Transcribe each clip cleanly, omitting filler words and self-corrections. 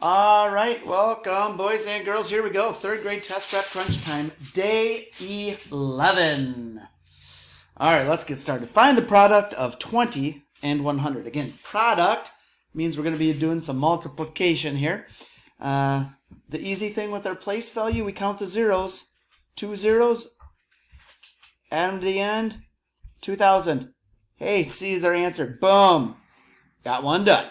All right, welcome, boys and girls. Here we go. Third grade test prep crunch time, day 11. All right, let's get started. Find the product of 20 and 100. Again, product means we're going to be doing some multiplication here. The easy thing with our place value, we count the zeros. 2 zeros, add them to the end, 2,000. Hey, C is our answer. Boom. Got one done.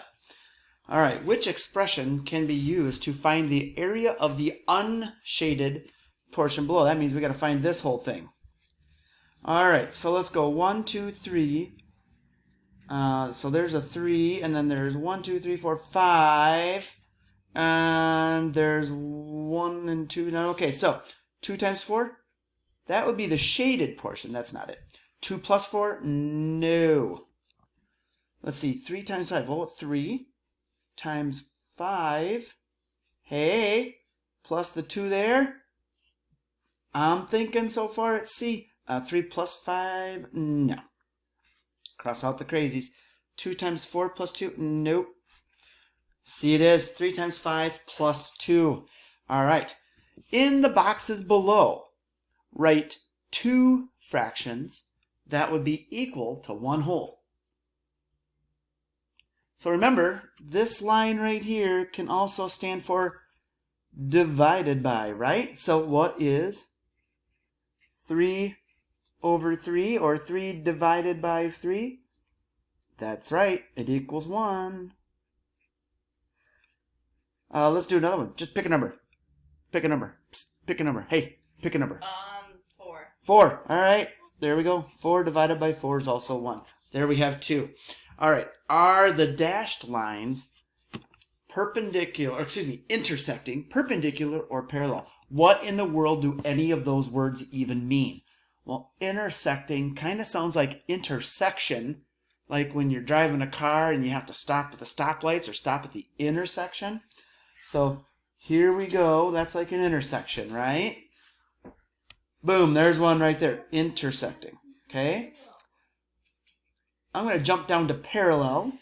All right, which expression can be used to find the area of the unshaded portion below? That means we got to find this whole thing. All right, so let's go 1, 2, 3. So there's a 3, and then there's 1, 2, 3, 4, 5. And there's 1 and 2. No, okay, so 2 times 4, that would be the shaded portion. That's not it. 2 plus 4, no. Let's see, 3 times 5. Well, 3 times 5. Hey, plus the 2 there. I'm thinking so far it's C. 3 plus 5, no. Cross out the crazies. 2 times 4 plus 2, nope. C it is. 3 times 5 plus 2. All right. In the boxes below, write 2 fractions that would be equal to 1 whole. So remember, this line right here can also stand for divided by, right? So what is 3 over 3, or 3 divided by 3? That's right, it equals 1. Let's do another one. Just pick a number. Pick a number. Psst, pick a number. Hey, pick a number. 4. 4. All right, there we go. 4 divided by 4 is also 1. There we have 2. All right, are the dashed lines intersecting, perpendicular, or parallel? What in the world do any of those words even mean? Well, intersecting kind of sounds like intersection, like when you're driving a car and you have to stop at the stoplights or stop at the intersection. So here we go. That's like an intersection, right? Boom, there's one right there, intersecting, okay? I'm going to jump down to parallel.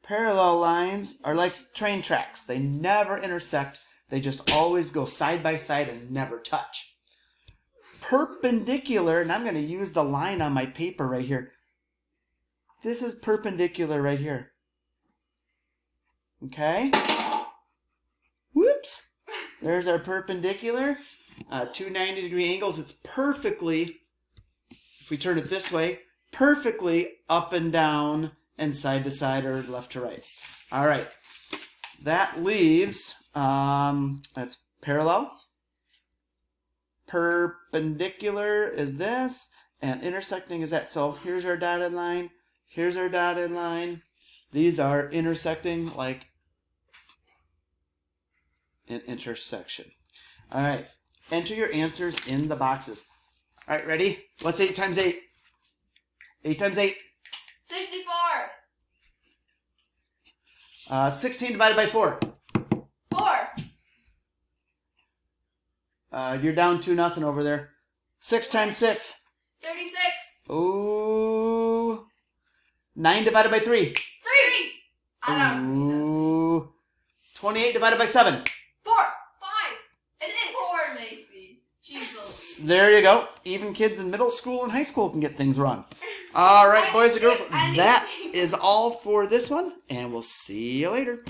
Parallel lines are like train tracks. They never intersect. They just always go side by side and never touch. Perpendicular, and I'm going to use the line on my paper right here. This is perpendicular right here. Okay? Whoops. There's our perpendicular. 2 90-degree angles. It's perfectly, if we turn it this way, perfectly up and down and side to side or left to right. All right. That leaves, that's parallel. Perpendicular is this, and intersecting is that. So here's our dotted line. Here's our dotted line. These are intersecting like an intersection. All right. Enter your answers in the boxes. All right, ready? What's 8 times 8? 8 times 8? 64. 16 divided by 4. 4. You're down 2-0 over there. 6 times 6. 36. Ooh. 9 divided by 3. 3. I know. Ooh. 28 divided by 7. 4. 5. It's 4, Macy. Jesus. There you go. Even kids in middle school and high school can get things wrong. All right, boys and girls, that is all for this one, and we'll see you later.